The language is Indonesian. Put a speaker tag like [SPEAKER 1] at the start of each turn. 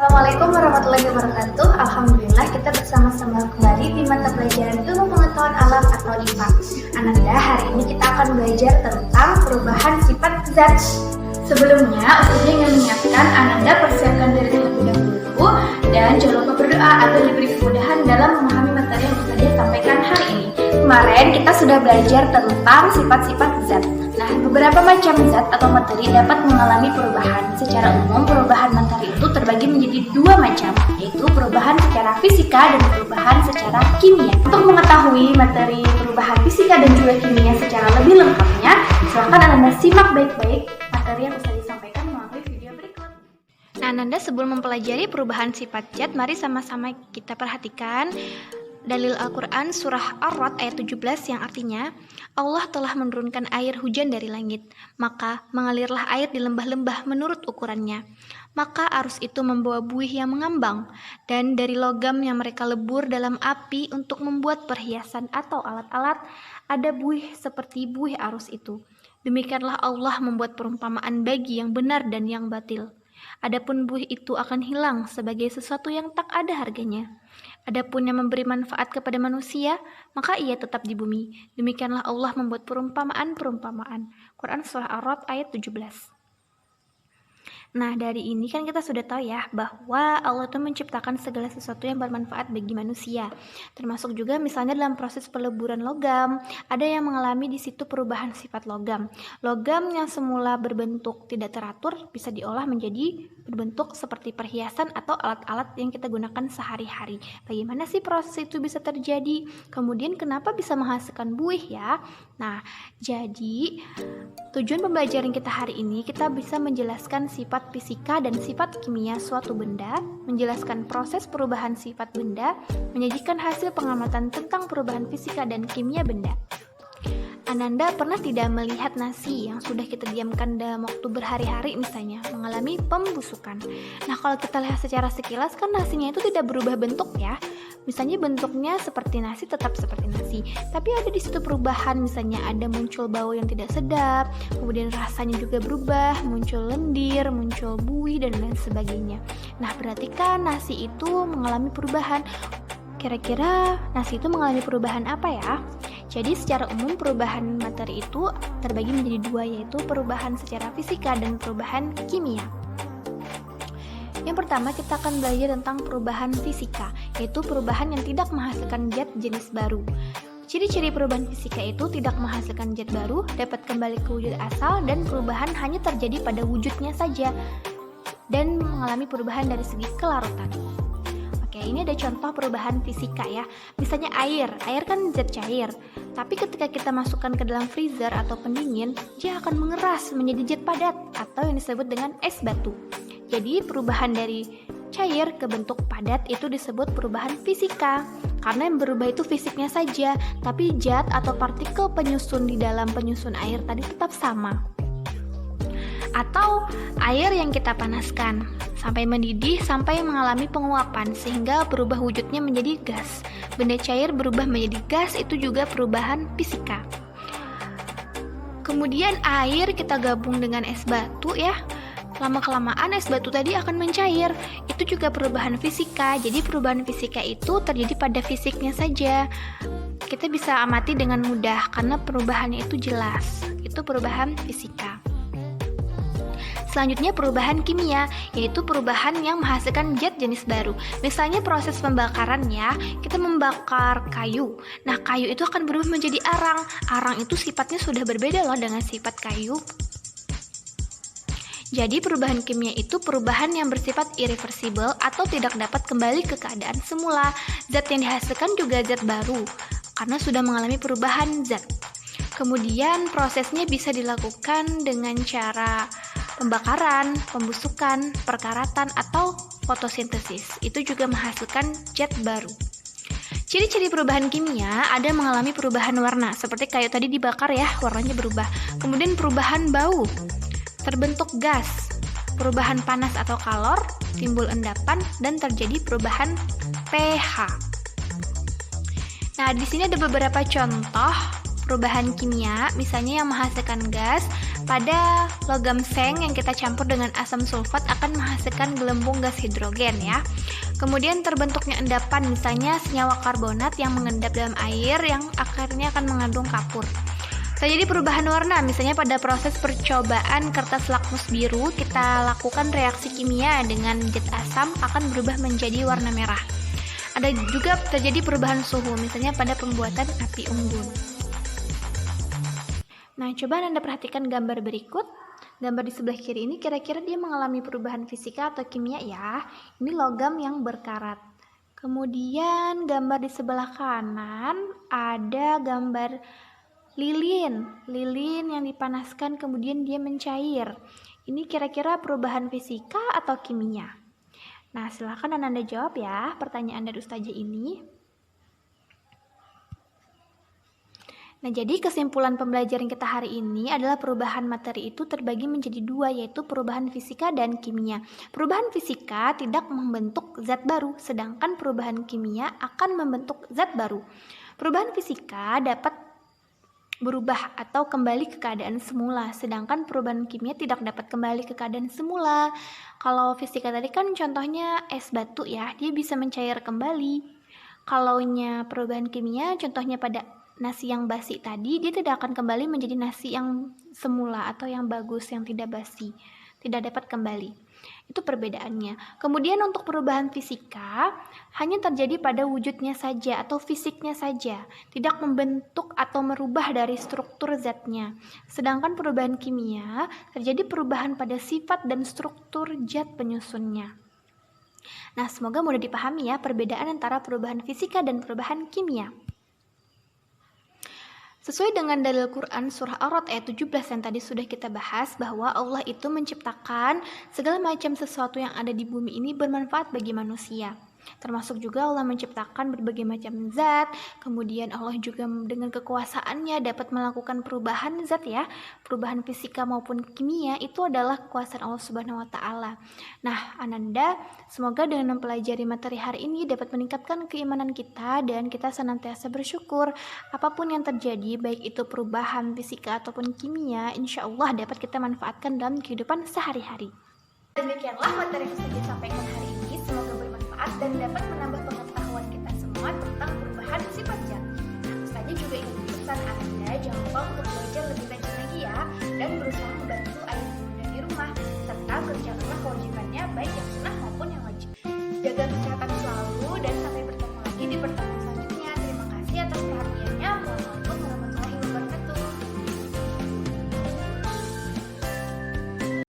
[SPEAKER 1] Assalamualaikum warahmatullahi wabarakatuh. Alhamdulillah kita bersama-sama kembali di mata pelajaran ilmu pengetahuan alam atau IPA. Ananda, hari ini kita akan belajar tentang perubahan sifat zat. Sebelumnya, Ustazah ingin mengingatkan Ananda persiapkan diri terlebih dahulu dan jangan lupa berdoa agar diberi kemudahan dalam memahami materi yang Ustazah sampaikan hari ini. Kemarin kita sudah belajar tentang sifat-sifat zat. Nah, beberapa macam zat atau materi dapat mengalami perubahan. Secara umum, perubahan materi itu terbagi menjadi dua macam, yaitu perubahan secara fisika dan perubahan secara kimia. Untuk mengetahui materi perubahan fisika dan juga kimia secara lebih lengkapnya, silakan Ananda simak baik-baik materi yang Ustazah sampaikan melalui video berikut. Nah, Ananda sebelum mempelajari perubahan sifat zat, mari sama-sama kita perhatikan dalil Al-Quran surah Ar-Ra'd ayat 17 yang artinya Allah telah menurunkan air hujan dari langit, maka mengalirlah air di lembah-lembah menurut ukurannya. Maka arus itu membawa buih yang mengambang, dan dari logam yang mereka lebur dalam api untuk membuat perhiasan atau alat-alat, ada buih seperti buih arus itu. Demikianlah Allah membuat perumpamaan bagi yang benar dan yang batil. Adapun buih itu akan hilang sebagai sesuatu yang tak ada harganya. Adapun yang memberi manfaat kepada manusia, maka ia tetap di bumi. Demikianlah Allah membuat perumpamaan-perumpamaan. Quran surah Ar-Ra'd ayat 17. Nah, dari ini kan kita sudah tahu ya bahwa Allah itu menciptakan segala sesuatu yang bermanfaat bagi manusia. Termasuk juga misalnya dalam proses peleburan logam, ada yang mengalami di situ perubahan sifat logam. Logam yang semula berbentuk tidak teratur bisa diolah menjadi berbentuk seperti perhiasan atau alat-alat yang kita gunakan sehari-hari. Bagaimana sih proses itu bisa terjadi? Kemudian kenapa bisa menghasilkan buih ya? Nah, jadi tujuan pembelajaran kita hari ini kita bisa menjelaskan sifat fisika dan sifat kimia suatu benda, menjelaskan proses perubahan sifat benda, menyajikan hasil pengamatan tentang perubahan fisika dan kimia benda. Ananda pernah tidak melihat nasi yang sudah kita diamkan dalam waktu berhari-hari misalnya mengalami pembusukan. Nah, kalau kita lihat secara sekilas kan nasinya itu tidak berubah bentuk ya. Misalnya bentuknya seperti nasi tetap seperti nasi, tapi ada di situ perubahan, misalnya ada muncul bau yang tidak sedap, kemudian rasanya juga berubah, muncul lendir, muncul buih dan lain sebagainya. Nah, berarti kan nasi itu mengalami perubahan. Kira-kira nasi itu mengalami perubahan apa ya? Jadi secara umum perubahan materi itu terbagi menjadi dua, yaitu perubahan secara fisika dan perubahan kimia. Yang pertama kita akan belajar tentang perubahan fisika, yaitu perubahan yang tidak menghasilkan zat jenis baru. Ciri-ciri perubahan fisika itu tidak menghasilkan zat baru, dapat kembali ke wujud asal, dan perubahan hanya terjadi pada wujudnya saja dan mengalami perubahan dari segi kelarutan. Oke, ini ada contoh perubahan fisika ya. Misalnya air kan zat cair, tapi ketika kita masukkan ke dalam freezer atau pendingin, dia akan mengeras menjadi zat padat atau yang disebut dengan es batu. Jadi perubahan dari cair ke bentuk padat itu disebut perubahan fisika, karena yang berubah itu fisiknya saja, tapi zat atau partikel penyusun di dalam penyusun air tadi tetap sama. Atau air yang kita panaskan sampai mendidih sampai mengalami penguapan sehingga berubah wujudnya menjadi gas. Benda cair berubah menjadi gas, itu juga perubahan fisika. Kemudian air kita gabung dengan es batu ya. Lama-kelamaan es batu tadi akan mencair. Itu juga perubahan fisika. Jadi perubahan fisika itu terjadi pada fisiknya saja. Kita bisa amati dengan mudah karena perubahannya itu jelas. Itu perubahan fisika. Selanjutnya perubahan kimia, yaitu perubahan yang menghasilkan zat jenis baru. Misalnya proses pembakaran ya, kita membakar kayu. Nah, kayu itu akan berubah menjadi arang. Arang itu sifatnya sudah berbeda loh dengan sifat kayu. Jadi perubahan kimia itu perubahan yang bersifat irreversible atau tidak dapat kembali ke keadaan semula. Zat yang dihasilkan juga zat baru, karena sudah mengalami perubahan zat. Kemudian prosesnya bisa dilakukan dengan cara pembakaran, pembusukan, perkaratan, atau fotosintesis. Itu juga menghasilkan zat baru. Ciri-ciri perubahan kimia ada mengalami perubahan warna, seperti kayu tadi dibakar ya, warnanya berubah. Kemudian perubahan bau, terbentuk gas, perubahan panas atau kalor, timbul endapan, dan terjadi perubahan pH. Nah, di sini ada beberapa contoh perubahan kimia, misalnya yang menghasilkan gas, pada logam seng yang kita campur dengan asam sulfat akan menghasilkan gelembung gas hidrogen ya. Kemudian terbentuknya endapan, misalnya senyawa karbonat yang mengendap dalam air yang akhirnya akan mengandung kapur. Terjadi perubahan warna, misalnya pada proses percobaan kertas lakmus biru, kita lakukan reaksi kimia dengan zat asam akan berubah menjadi warna merah. Ada juga terjadi perubahan suhu, misalnya pada pembuatan api unggun. Nah, coba Anda perhatikan gambar berikut. Gambar di sebelah kiri ini kira-kira dia mengalami perubahan fisika atau kimia ya. Ini logam yang berkarat. Kemudian gambar di sebelah kanan ada gambar lilin yang dipanaskan kemudian dia mencair. Ini kira-kira perubahan fisika atau kimia? Nah, silakan Anda jawab ya pertanyaan dari Ustazah ini. Nah, jadi kesimpulan pembelajaran kita hari ini adalah perubahan materi itu terbagi menjadi dua, yaitu perubahan fisika dan kimia. Perubahan fisika tidak membentuk zat baru, sedangkan perubahan kimia akan membentuk zat baru. Perubahan fisika dapat berubah atau kembali ke keadaan semula, sedangkan perubahan kimia tidak dapat kembali ke keadaan semula. Kalau fisika tadi kan contohnya es batu ya, dia bisa mencair kembali. Kalaunya perubahan kimia, contohnya pada nasi yang basi tadi, dia tidak akan kembali menjadi nasi yang semula atau yang bagus, yang tidak basi, tidak dapat kembali. Itu perbedaannya. Kemudian untuk perubahan fisika hanya terjadi pada wujudnya saja atau fisiknya saja, tidak membentuk atau merubah dari struktur zatnya. Sedangkan perubahan kimia terjadi perubahan pada sifat dan struktur zat penyusunnya. Nah, semoga mudah dipahami ya perbedaan antara perubahan fisika dan perubahan kimia. Sesuai dengan dalil Quran surah Ar-Ra'd ayat 17 yang tadi sudah kita bahas, bahwa Allah itu menciptakan segala macam sesuatu yang ada di bumi ini bermanfaat bagi manusia. Termasuk juga Allah menciptakan berbagai macam zat, kemudian Allah juga dengan kekuasaannya dapat melakukan perubahan zat ya, perubahan fisika maupun kimia, itu adalah kekuasaan Allah Subhanahu wa Ta'ala. Nah, Ananda, semoga dengan mempelajari materi hari ini dapat meningkatkan keimanan kita dan kita senantiasa bersyukur apapun yang terjadi, baik itu perubahan fisika ataupun kimia, insya Allah dapat kita manfaatkan dalam kehidupan sehari-hari. Demikianlah materi yang sudah disampaikan hari ini, semoga bermanfaat dan dapat menambah pengetahuan kita semua tentang perubahan sifat zat. Ustazah juga ingin pesan Anda jangan lupa untuk belajar lebih rajin lagi ya, dan berusaha membantu ayah bunda di rumah.